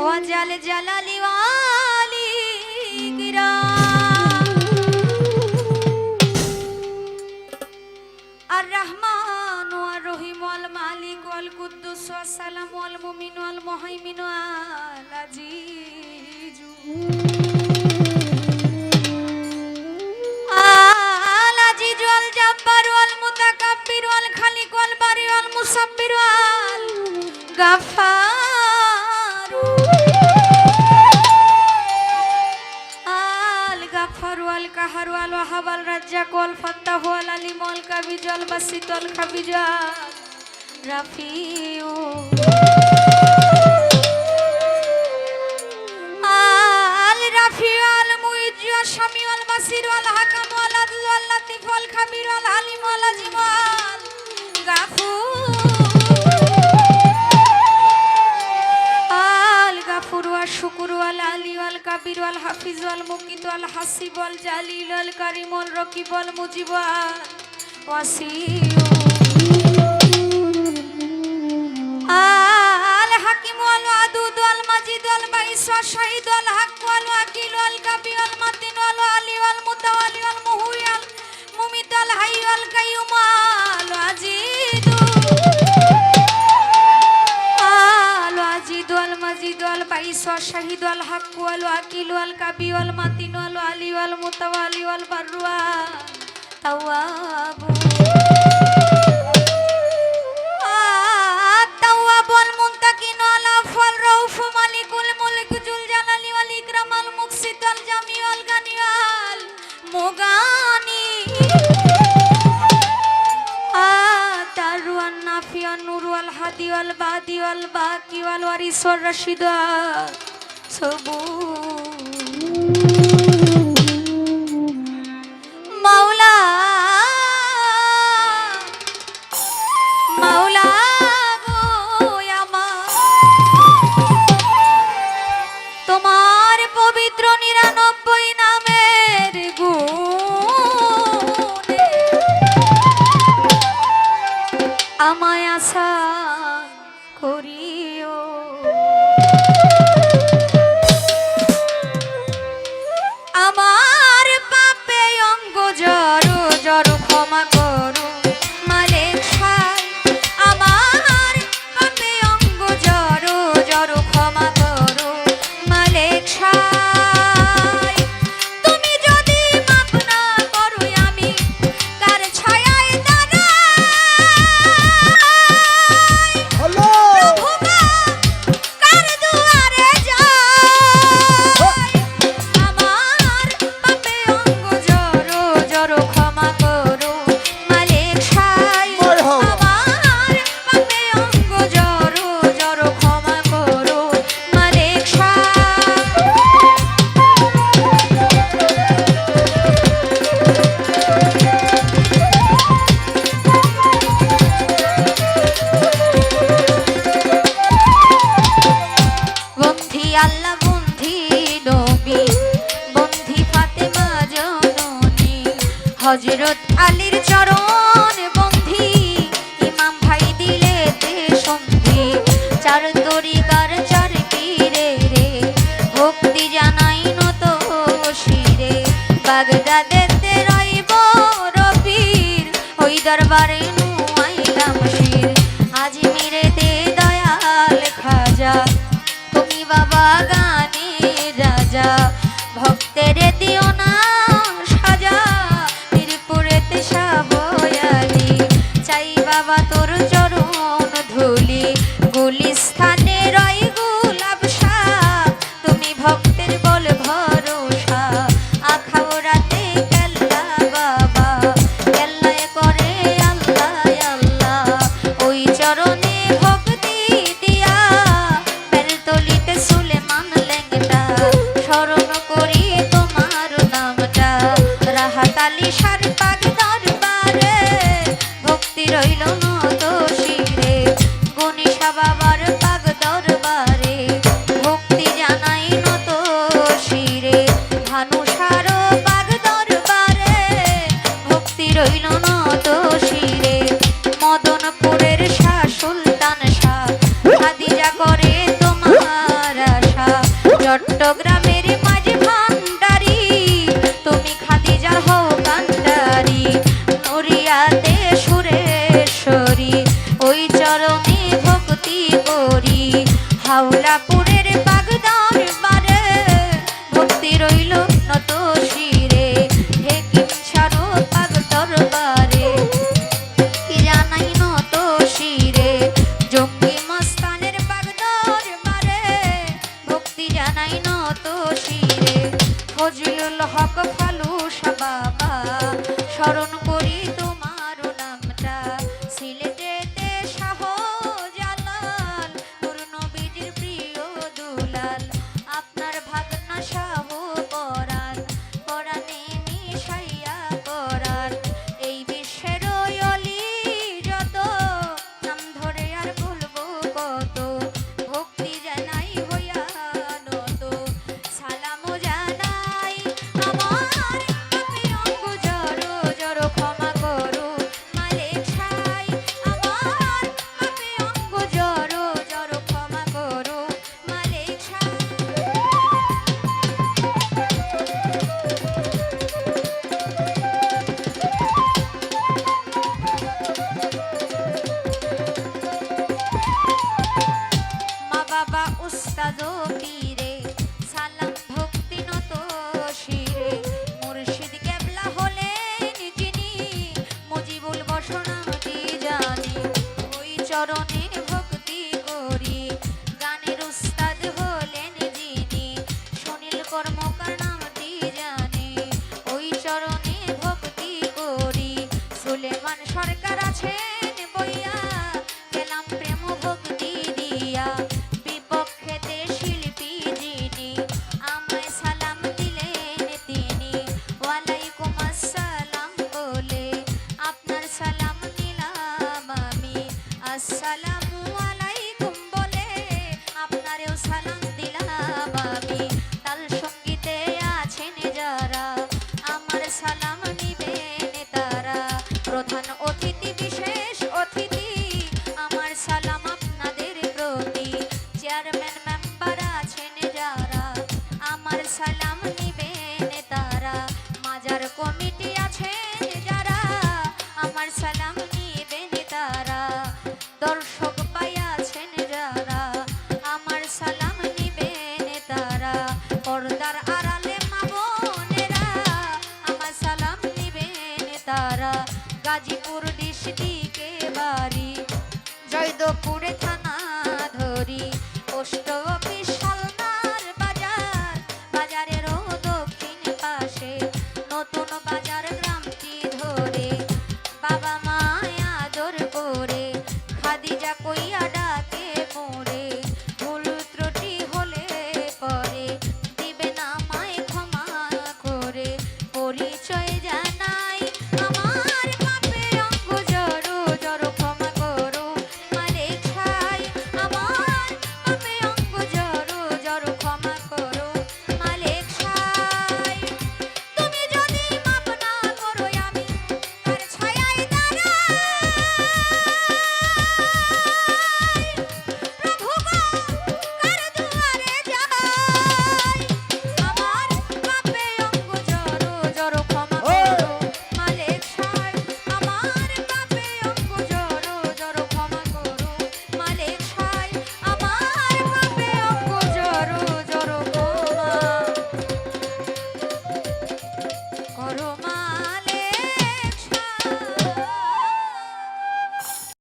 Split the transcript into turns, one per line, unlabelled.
usual জালালি ওয়ালি কিরাম আর Rahman war রহিম ওয়াল মালিক ওয়াল কুদ্দুস ওয়াস সালাম ওয়াল মুমিন ওয়াল মুহাইমিন ওয়াল আজিজ আল আজিজ ওয়াল জাব্বার ওয়াল মুতাকাব্বির ওয়াল খালিক ওয়াল বারি ওয়াল মুসাব্বির ওয়াল গাফফার আল গাফফার ওয়াল কাহার ওয়াল ওয়াহাব আল রাজ্জাক ওয়াল ফাত্তাহ ওয়াল আলিম ওয়াল কাবিজ ওয়াল বাসিত ওয়াল খাবিজ রাফিউ আল রাফিউ আল মুইজ ওয়াল শামি ওয়াল বাসির ওয়াল হাকাম ওয়াল আদল ওয়াল লাতিফ ওয়াল খাবির ওয়াল আলিম ওয়াল আজিম ওয়াল গাফুর আল গাফুর ওয়াল শুকুর ওয়াল আলী ওয়াল কাবির ওয়াল হাফিজ ওয়াল মুকিত ওয়াল হাসিব ওয়াল জালিল ওয়াল কারিম ওয়াল রকিব ওয়াল মুজিব ওয়াল ওয়াসিউ আল হাকিম ওয়াল ওয়াদুদ ওয়াল মাজিদ ওয়াল বাইস ওয়াল শাহিদ ওয়াল হক ওয়াল ওয়াকিল ওয়াল কাবি ওয়াল মাতিন ওয়াল আলী ওয়াল মুতাওয়ালি ওয়াল মুহুই ওয়াল মুমিত ওয়াল হাই ওয়াল কাইয়ুম ওয়াল আজিদ আল আজিদ ওয়াল মাজিদ ওয়াল বাইস ওয়াল শাহিদ ওয়াল হক ওয়াল ওয়াকিল ওয়াল কাবি ওয়াল মাতিন ওয়াল আলী ওয়াল মুতাওয়ালি ওয়াল বাররু ওয়াল তাওয়াব البادي والباقي والوارث والرشيد مولا مولا يا মা তোমার পবিত্র 99 নামের গুণে আমায় আশা করিও আমার পাপে অঙ্গ জড় জড় ক্ষমা করো মালিক সাই আমার পাপে অঙ্গ জড় জড় ক্ষমা করো মালিক সাই তুমি যদি মাপ না করো আমি কার ছায়ায় হযরত আলীর চরণ বন্ধি ইমাম ভাই দিলেতে সন্ধি চার তরিকার চার পীরে রে ভক্তি জানাই নত শিরে বাগদাদেতে রইব রবির ওই দরবারে নুয়াইলাম শির আজমিরেতে দয়াল খাজা তুমি বাবা গানে রাজা ভক্তের দিও না সাজা চাই বাবা তোর চরণ ধুলি গুলিস্থানে রই গোলাপ শাহ তুমি ভক্তের বল ভরসা আখাও রাতে কেল্লা বাবা কেল্লায় করে আল্লাহ আল্লাহ ওই চরণে ভক্তি দিয়া বেলতলিতে সুলেমান হাওলাপুরের বাগদার বারে ভক্তি রইল নত শিরে হে কিমছারো পাগ দরবারে কি জানাই নত শিরে জঙ্গি মস্তানের বাগদার বারে ভক্তি জানাই নত শিরে ফজলুল হক ফালুসা বাবা স্মরণ করি তোমার নামটা সিলেটেতে শাহজালাল নূরনবীর প্রিয় দুলাল আপনার ভাগনা শাহ পরাণ পরাণে মিশাইয়া পরাণ এই বিশ্বের অলি যত নাম ধরে আর বলবো কত ভক্তি জানাই হইয়া নত সালাম জানাই আমার পাপের অঙ্গ জড়ো জড়ো ক্ষমা করো মালিক ছাই আমার পাপের অঙ্গ জড়ো জড়ো ক্ষমা করো মালিক ছাই মা বাবা উস্তাদ ও পীরে সালাম ভক্তি নত শিরে মুর্শিদ কেবলা হলেন যিনি মুজিবুল বসনামটি জানি ওই চরণে ভক্তি করি গানের উস্তাদ হলেন যিনি সুনীল কর্মকার নামটি জানি ওই চরণে ভক্তি করি সুলেমান সরকার আছেন বইয়া গেলাম প্রেম ভক্তি দিয়া বিপক্ষেতে শিল্পী যিনি আমায় সালাম দিলেন তিনি ওয়ালাইকুম আসসালাম বলে আপনার সালাম নিলাম আমি আসসালামু আলাইকুম বলে আপনারেও সালাম দিলাম আমি তাল সঙ্গীতে আছেন যারা আমার সালাম নিবেন তারা প্রধান অতিথি বিশেষ অতিথি আমার সালাম আপনাদের প্রতি চেয়ারম্যান মেম্বার আছেন যারা আমার সালাম নিবেন তারা মাজার কমিটি আছেন যারা আমার সালাম নিবেন তারা দর্শক ভাই আছেন যারা আমার সালাম নিবেন তারা পর্দার আড়ালে মা বোনেরা আমার সালাম নিবেন তারা গাজীপুর ডিস্ট্রিক্টে বাড়ি জয়দেবপুরে থানা ধরি পোস্ট